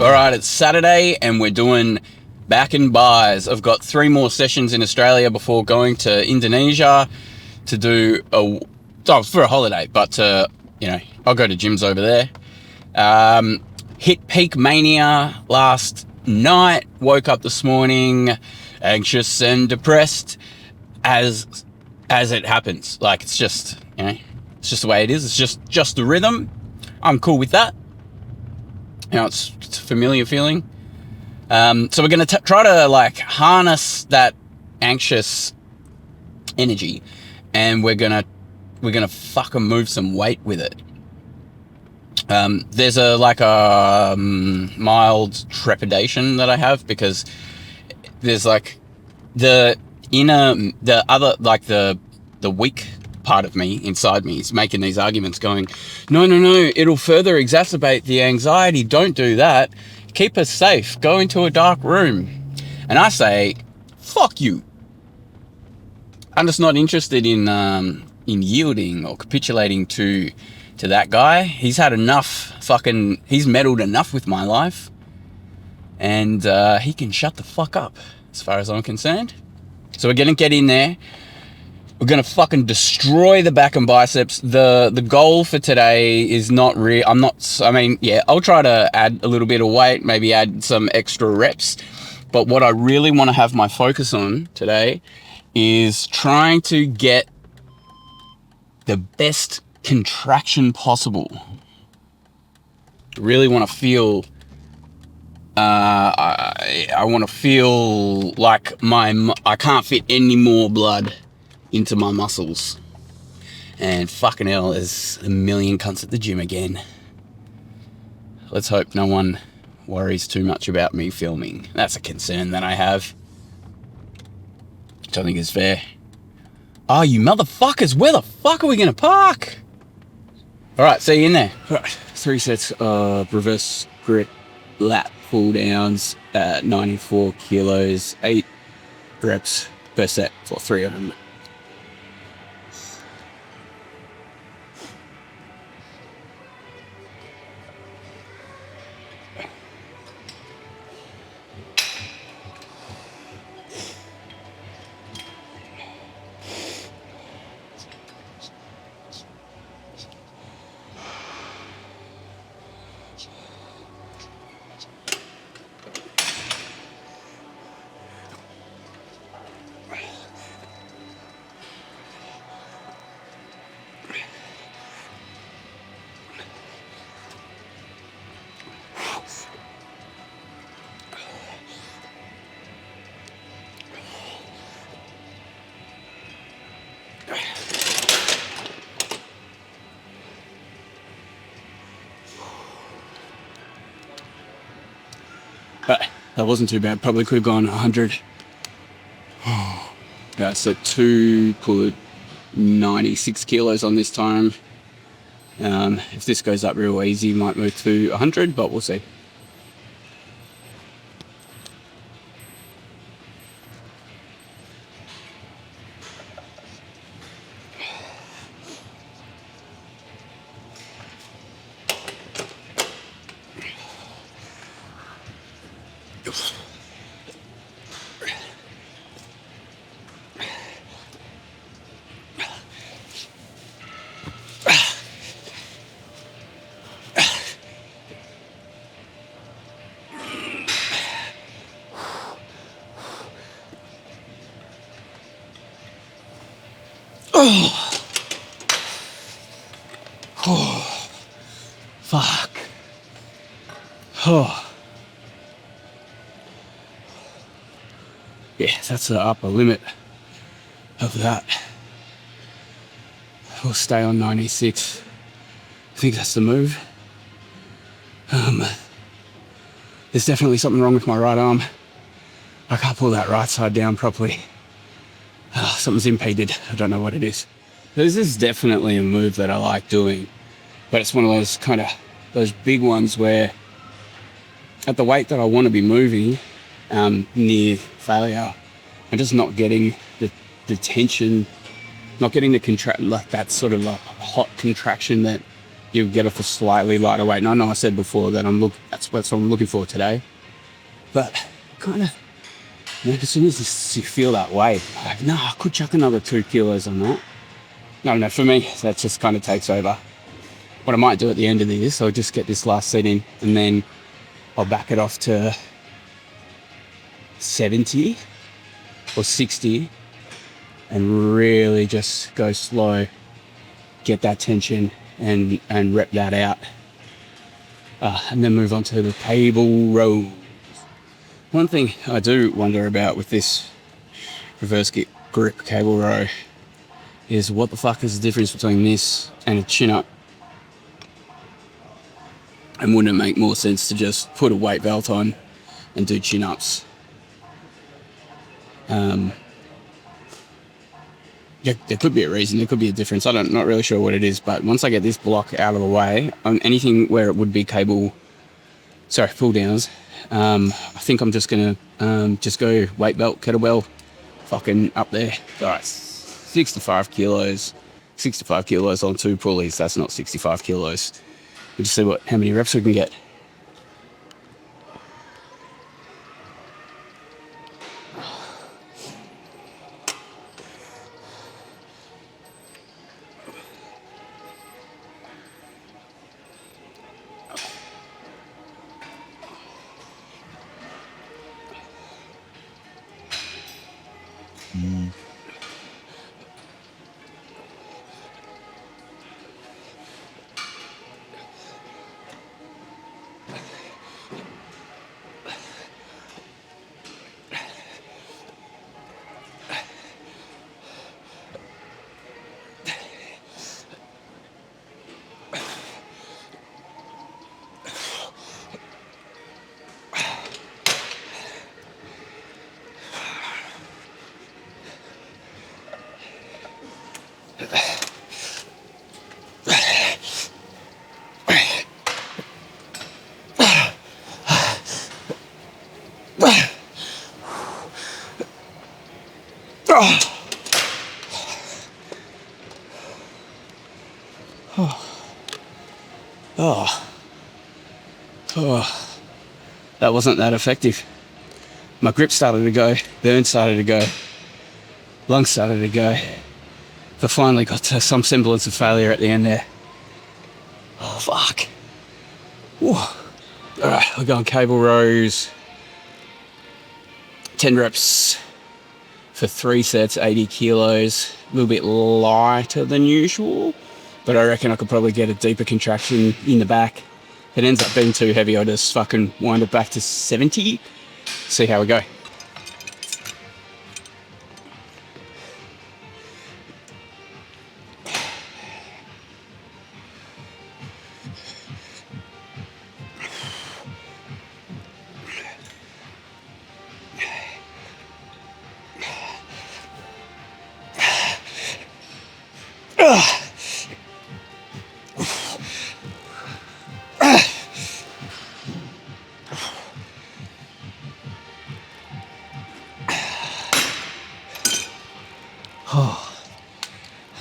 All right, it's Saturday and we're doing back and buys. I've got 3 more sessions in Australia before going to Indonesia to do for a holiday, but I'll go to gyms over there. Hit peak mania last night, woke up this morning anxious and depressed as it happens. Like, it's just, it's just the way it is. It's just the rhythm. I'm cool with that. It's a familiar feeling. So we're going to try to harness that anxious energy, and we're gonna fucking move some weight with it. There's a mild trepidation that I have because there's the weak part of me inside me is making these arguments going, no, it'll further exacerbate the anxiety. Don't do that. Keep us safe. Go into a dark room. And I say, fuck you. I'm just not interested in yielding or capitulating to that guy. He's had enough he's meddled enough with my life, and he can shut the fuck up as far as I'm concerned. So we're gonna get in there. We're gonna fucking destroy the back and biceps. The goal for today is not real. I'll try to add a little bit of weight, maybe add some extra reps. But what I really want to have my focus on today is trying to get the best contraction possible. Really want to feel I want to feel like I can't fit any more blood into my muscles. And fucking hell, there's a million cunts at the gym again. Let's hope no one worries too much about me filming. That's a concern that I have, which I think is fair. Oh, you motherfuckers, where the fuck are we gonna park? Alright, see you in there. Alright, 3 sets of reverse grip lat pull downs at 94 kilos, 8 reps per set for 3 of them. But that wasn't too bad. Probably could have gone 100. Yeah, so 2 pull at 96 kilos on this time. If this goes up real easy, might move to 100, but we'll see. Oh, fuck. Oh. Yeah, that's the upper limit of that. We'll stay on 96. I think that's the move. There's definitely something wrong with my right arm. I can't pull that right side down properly. Something's impeded. I don't know what it is. This is definitely a move that I like doing, but it's one of those big ones where at the weight that I want to be moving, near failure, I'm just not getting the tension, not getting the that sort of hot contraction that you'll get off a slightly lighter weight. And I know I said before that that's what I'm looking for today. But kind of, as soon as you feel that weight, like, no, I could chuck another 2 kilos on that. No, for me, that just kind of takes over. What I might do at the end of this, I'll just get this last set in and then I'll back it off to 70 or 60 and really just go slow, get that tension and rep that out. And then move on to the cable rows. One thing I do wonder about with this reverse grip cable row is what the fuck is the difference between this and a chin-up? And wouldn't it make more sense to just put a weight belt on and do chin-ups? Yeah, there could be a reason, there could be a difference. I'm not really sure what it is, but once I get this block out of the way, anything where it would be pull downs, I think I'm just gonna just go weight belt, kettlebell, fucking up there. All right, 65 kilos on 2 pulleys. That's not 65 kilos. We'll just see how many reps we can get. That wasn't that effective. My grip started to go, burn started to go, lungs started to go. But finally got to some semblance of failure at the end there. Oh, fuck. Whew. All right, we're going cable rows. 10 reps for 3 sets, 80 kilos. A little bit lighter than usual, but I reckon I could probably get a deeper contraction in the back. If it ends up being too heavy, I'll just fucking wind it back to 70. See how we go.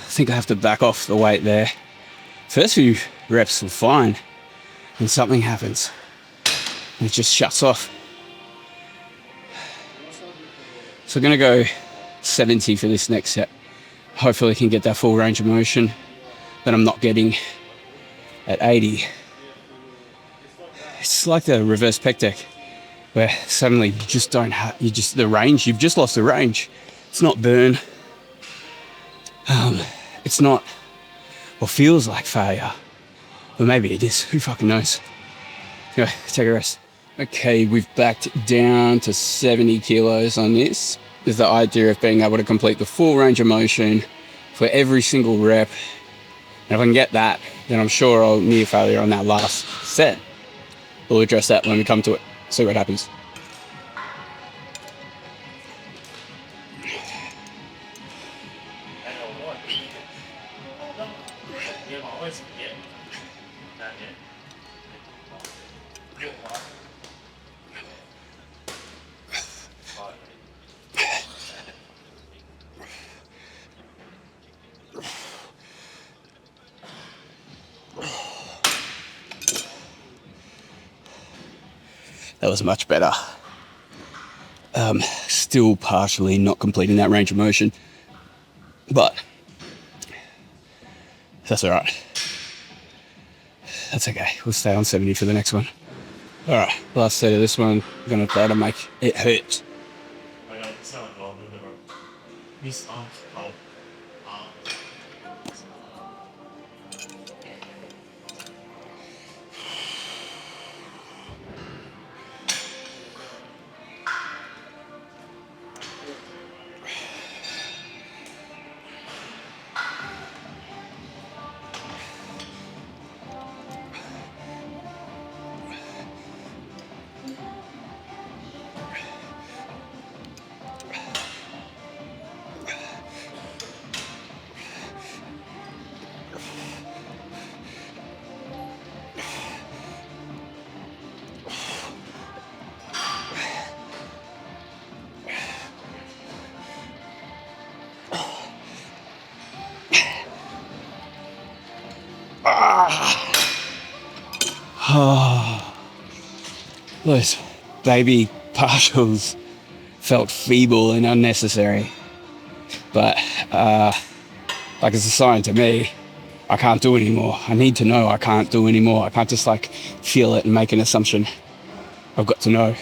I think I have to back off the weight there. First few reps were fine, and something happens. And it just shuts off. So I'm gonna go 70 for this next set. Hopefully I can get that full range of motion that I'm not getting at 80. It's like the reverse pec deck, where suddenly you just don't have, you've just lost the range. It's not burn. It's not what feels like failure, but maybe it is. Who fucking knows? Anyway, take a rest. Okay, we've backed down to 70 kilos on this. There's the idea of being able to complete the full range of motion for every single rep. And if I can get that, then I'm sure I'll near failure on that last set. We'll address that when we come to it. See what happens. That was much better. Still partially not completing that range of motion, but that's all right. That's okay. We'll stay on 70 for the next one. All right, last set of this one. I'm gonna try to make it hurt. Those baby partials felt feeble and unnecessary, but like it's a sign to me I can't do anymore. I need to know I can't do anymore. I can't just like feel it and make an assumption. I've got to know.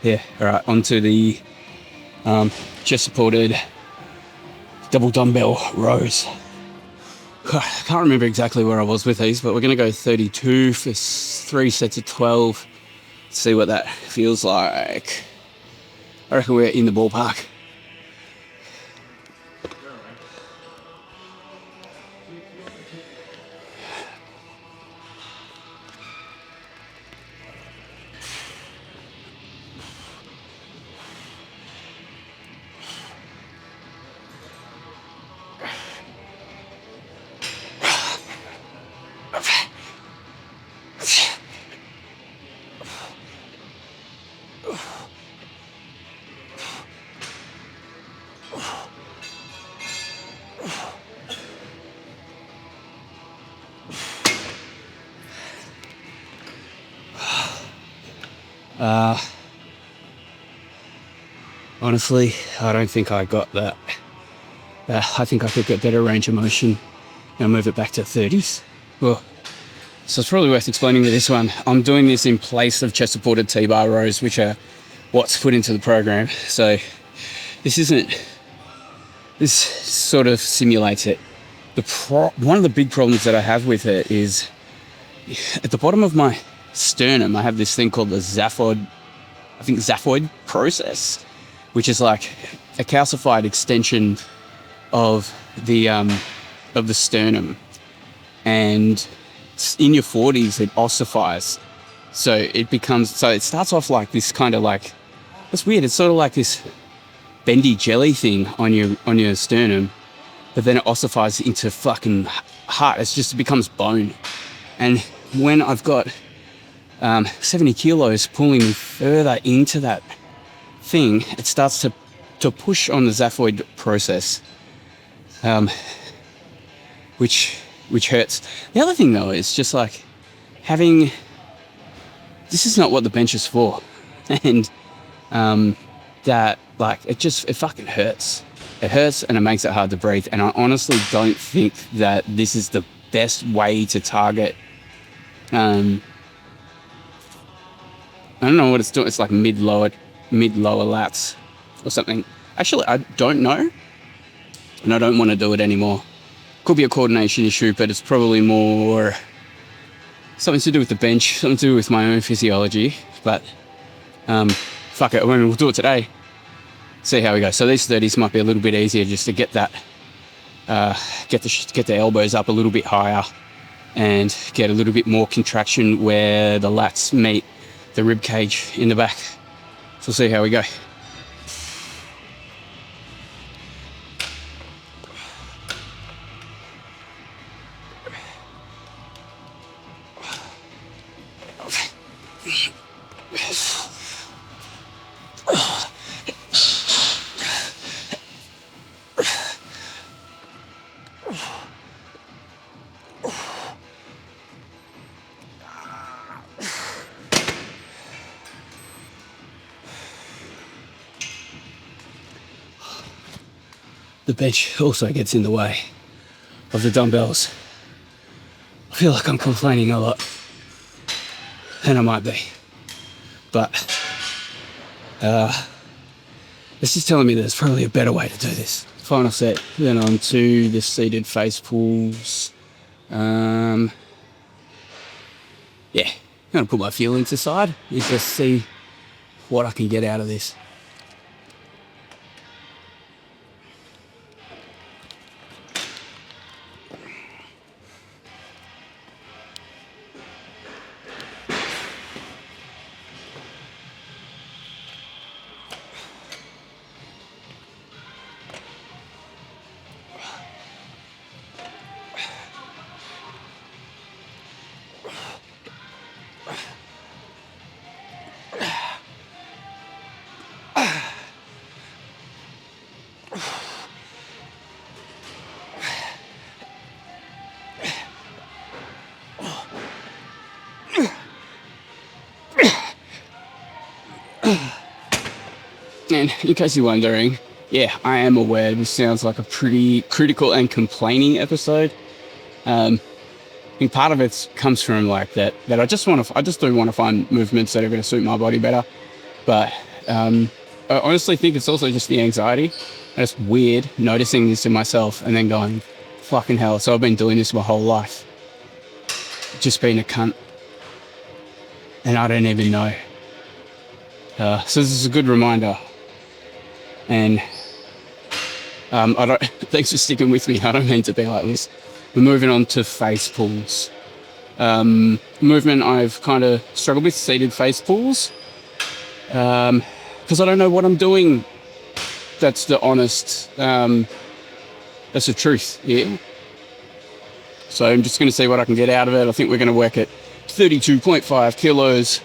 Yeah, all right, onto the chest supported double dumbbell rows. I can't remember exactly where I was with these, but we're going to go 32 for 3 sets of 12. See what that feels like. I reckon we're in the ballpark. Honestly, I don't think I got that. I think I could get better range of motion and move it back to 30s. Well, so it's probably worth explaining with this one. I'm doing this in place of chest supported T-bar rows, which are what's put into the program. So this sort of simulates it. One of the big problems that I have with it is at the bottom of my sternum, I have this thing called the xaphoid process, which is like a calcified extension of the sternum, and in your 40s it ossifies, so it starts off like this kind of like, it's weird, it's sort of like this bendy jelly thing on your sternum, but then it ossifies into fucking heart. It becomes bone, and when I've got 70 kilos pulling me further into that thing, it starts to push on the xaphoid process, which hurts. The other thing though is just like this is not what the bench is for, and that like it fucking hurts. It hurts and it makes it hard to breathe, and I honestly don't think that this is the best way to target. I don't know what it's doing. It's like mid-lower lats or something. Actually, I don't know, and I don't want to do it anymore. Could be a coordination issue, but it's probably more something to do with the bench, something to do with my own physiology. But fuck it, I mean, we'll do it today. See how we go. So these 30s might be a little bit easier, just to get that, get the elbows up a little bit higher, and get a little bit more contraction where the lats meet the rib cage in the back. So we'll see how we go. the bench also gets in the way of the dumbbells. I feel like I'm complaining a lot, and I might be, but it's just telling me there's probably a better way to do this. Final set, then on to the seated face pulls. Yeah, I'm gonna put my feelings aside and just see what I can get out of this. And in case you're wondering, yeah, I am aware this sounds like a pretty critical and complaining episode. I think part of it comes from like that I just do want to find movements that are going to suit my body better. But I honestly think it's also just the anxiety. And it's weird noticing this in myself and then going, fucking hell, so I've been doing this my whole life. Just being a cunt. And I don't even know. So this is a good reminder. And thanks for sticking with me. I don't mean to be like this. We're moving on to face pulls. Movement I've kind of struggled with, seated face pulls. Because I don't know what I'm doing. That's the honest, that's the truth, yeah. So I'm just going to see what I can get out of it. I think we're going to work at 32.5 kilos.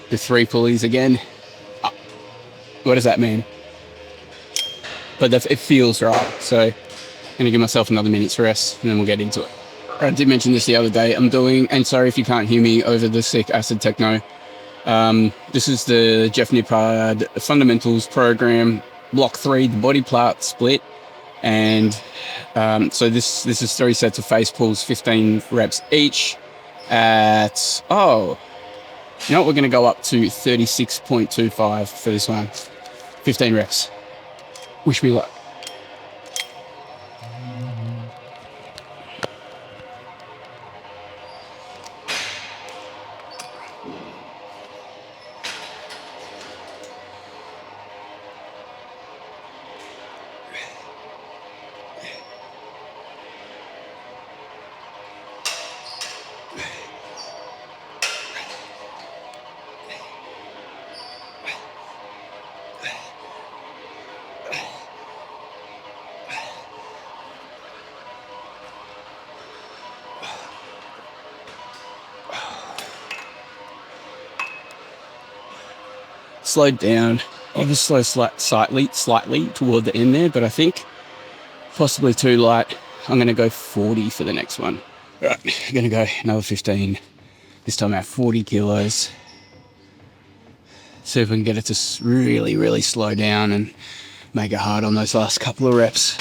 The 3 pulleys again. What does that mean? But it feels right. So I'm going to give myself another minute's rest and then we'll get into it. I did mention this the other day. I'm doing, and sorry if you can't hear me over the sick acid techno. This is the Jeff Nippard Fundamentals program, block 3, the body part split. And so this is 3 sets of face pulls, 15 reps each at, you know what, we're going to go up to 36.25 for this one. 15 reps. Wish me luck. Slowed down, ever so slightly toward the end there, but I think possibly too light. I'm going to go 40 for the next one. All right, I'm going to go another 15, this time at 40 kilos. See if we can get it to really, really slow down and make it hard on those last couple of reps.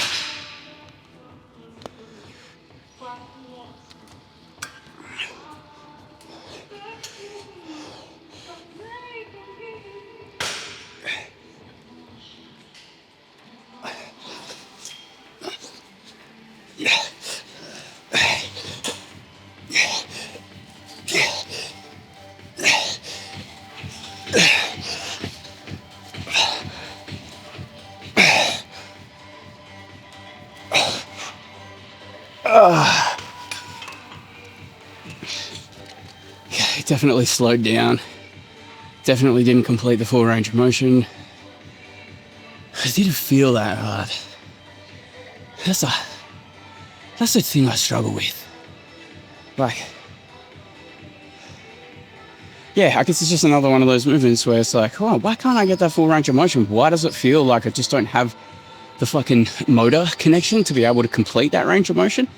Definitely slowed down. Definitely didn't complete the full range of motion. I didn't feel that hard. That's the thing I struggle with. Like, yeah, I guess it's just another one of those movements where it's like, oh, why can't I get that full range of motion? Why does it feel like I just don't have the fucking motor connection to be able to complete that range of motion?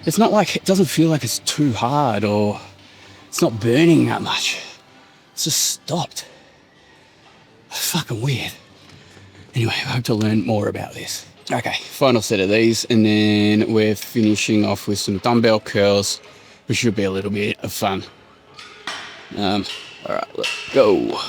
It's not like, it doesn't feel like it's too hard or it's not burning that much. It's just stopped. Fucking weird. Anyway, I hope to learn more about this. Okay, final set of these, and then we're finishing off with some dumbbell curls, which should be a little bit of fun. All right, let's go.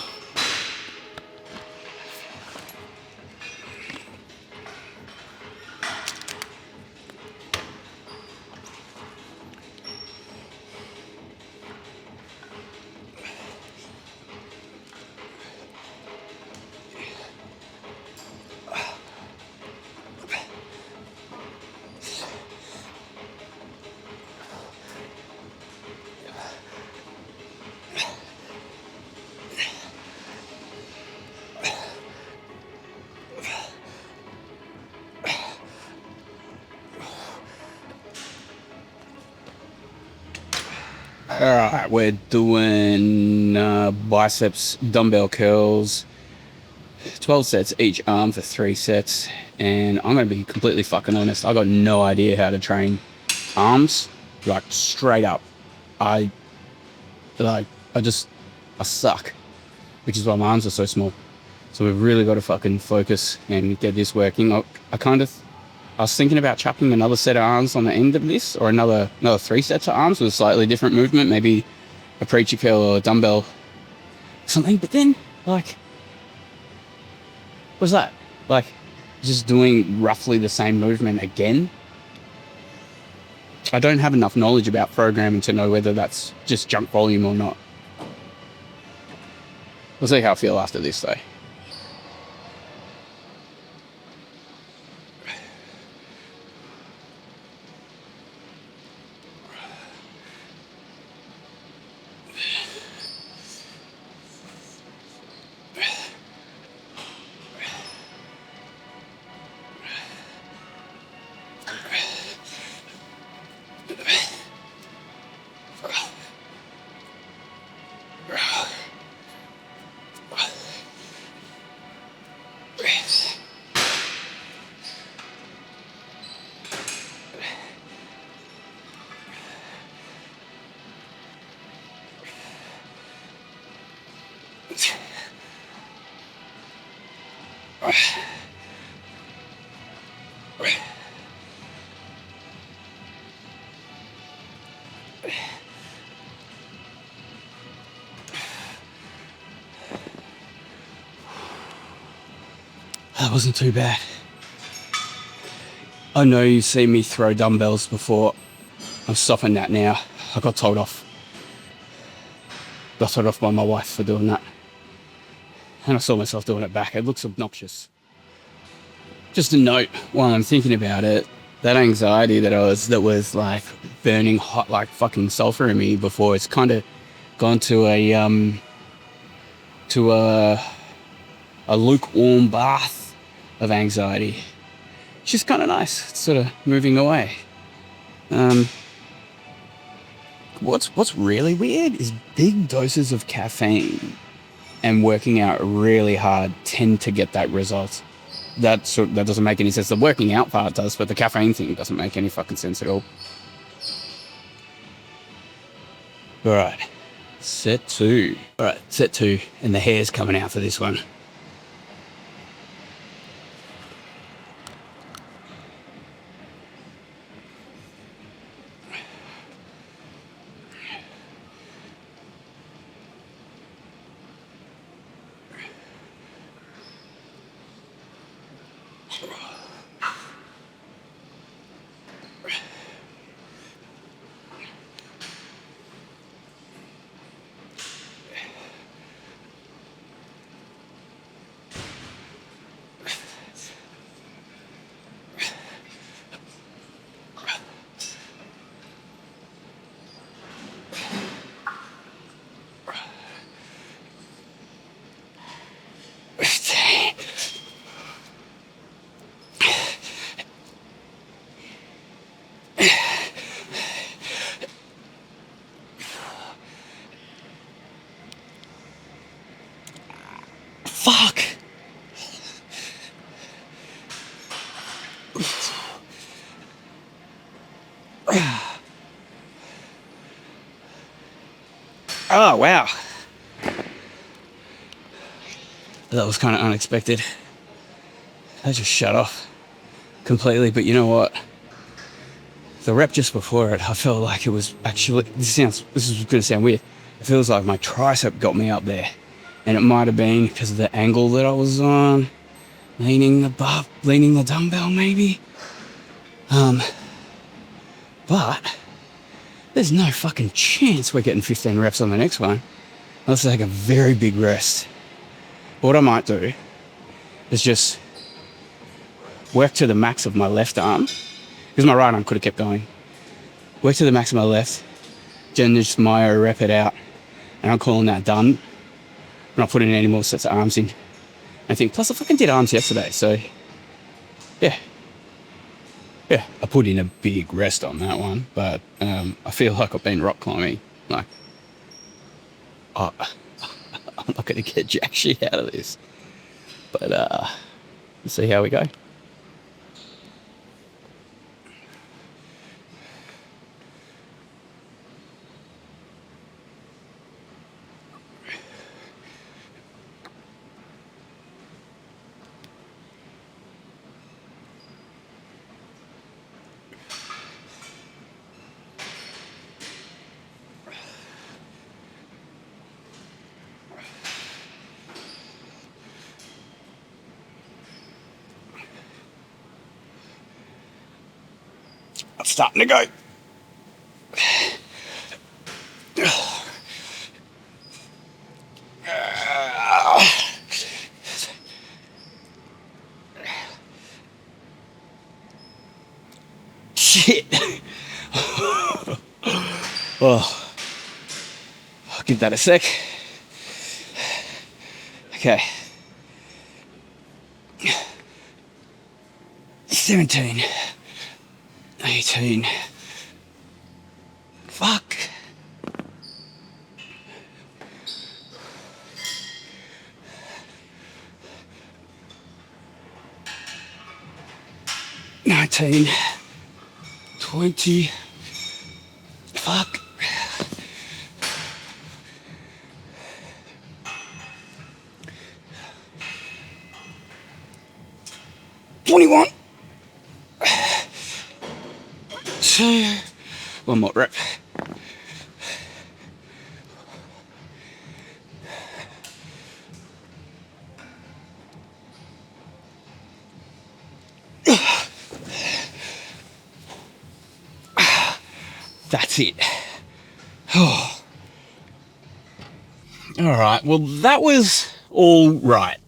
All right, we're doing biceps dumbbell curls, 12 sets each arm for 3 sets. And I'm going to be completely fucking honest. I got no idea how to train arms, like straight up. I suck, which is why my arms are so small. So we've really got to fucking focus and get this working. I was thinking about chucking another set of arms on the end of this, or another 3 sets of arms with a slightly different movement, maybe a preacher curl or a dumbbell something. But then, like, what's that? Like, just doing roughly the same movement again? I don't have enough knowledge about programming to know whether that's just junk volume or not. We'll see how I feel after this, though. That wasn't too bad. I know you've seen me throw dumbbells before. I'm stopping that now. I got told off. Got told off by my wife for doing that. And I saw myself doing it back. It looks obnoxious. Just a note while I'm thinking about it, that anxiety that was like burning hot like fucking sulfur in me before, it's kind of gone to a lukewarm bath of anxiety. It's just kind of nice. It's sort of moving away. What's really weird is big doses of caffeine and working out really hard tend to get that result. That doesn't make any sense. The working out part does, but the caffeine thing doesn't make any fucking sense at all. All right, set 2. All right, set 2, and the hair's coming out for this one. Fuck. Oh, wow. That was kind of unexpected. I just shut off. completely, but you know what? The rep just before it, I felt like it was actually, this is going to sound weird. It feels like my tricep got me up there. And it might have been because of the angle that I was on, leaning the dumbbell maybe. But there's no fucking chance we're getting 15 reps on the next one. Let's take a very big rest. What I might do is just work to the max of my left arm, because my right arm could have kept going. Work to the max of my left, then just myo rep it out, and I'm calling that done. I'm not putting any more sets of arms in. I think, plus I fucking did arms yesterday, so yeah. Yeah, I put in a big rest on that one, but I feel like I've been rock climbing. Like, I'm not going to get jack shit out of this. But let's see how we go. I'm starting to go. Shit. Oh, I'll give that a sec. Okay. 17. 18. Fuck. $19. 20. Fuck. 21. 2. One more rep. That's it. Oh. All right. Well, that was all right.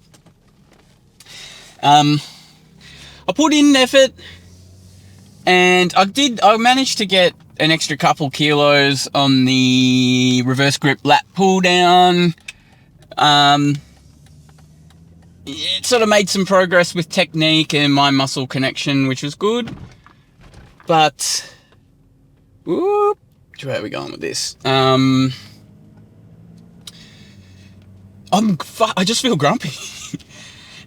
I put in effort, and I managed to get an extra couple kilos on the reverse grip lat pull down. It sort of made some progress with technique and my muscle connection, which was good. But, whoop, where are we going with this? I just feel grumpy.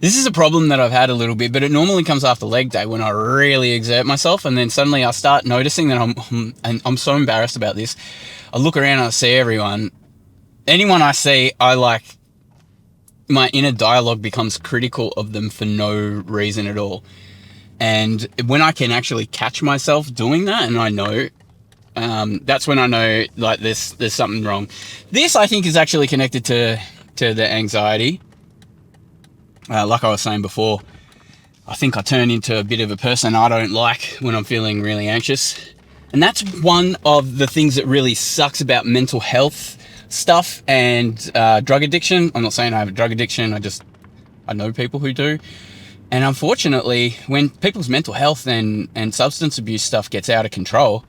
This is a problem that I've had a little bit, but it normally comes after leg day when I really exert myself, and then suddenly I start noticing that I'm so embarrassed about this. I look around and I see anyone I see, my inner dialogue becomes critical of them for no reason at all. And when I can actually catch myself doing that, and I know, that's when I know, like, there's something wrong. This, I think, is actually connected to the anxiety. Like I was saying before, I think I turn into a bit of a person I don't like when I'm feeling really anxious. And that's one of the things that really sucks about mental health stuff and drug addiction. I'm not saying I have a drug addiction, I know people who do. And unfortunately, when people's mental health and substance abuse stuff gets out of control,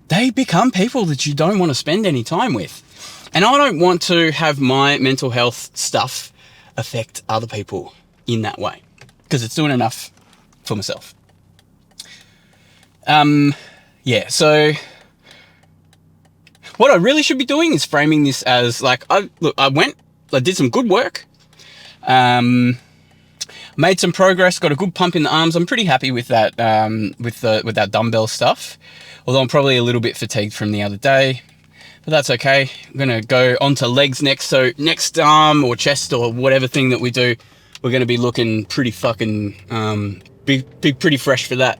they become people that you don't want to spend any time with. And I don't want to have my mental health stuff affect other people in that way, because it's doing enough for myself. Yeah, so what I really should be doing is framing this as like, I did some good work, made some progress, got a good pump in the arms. I'm pretty happy with that, with that dumbbell stuff, although I'm probably a little bit fatigued from the other day. But that's okay. I'm going to go on to legs next. So next arm or chest or whatever thing that we do, we're going to be looking pretty fucking be pretty fresh for that.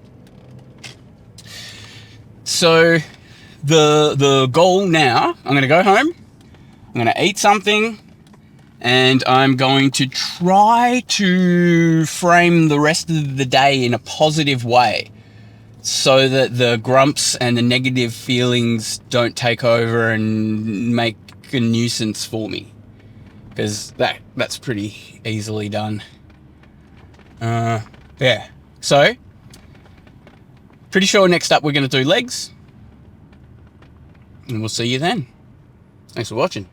So the goal now, I'm going to go home, I'm going to eat something, and I'm going to try to frame the rest of the day in a positive way so that the grumps and the negative feelings don't take over and make a nuisance for me, because that's pretty easily done. Yeah, so pretty sure next up we're going to do legs, and we'll see you then. Thanks for watching.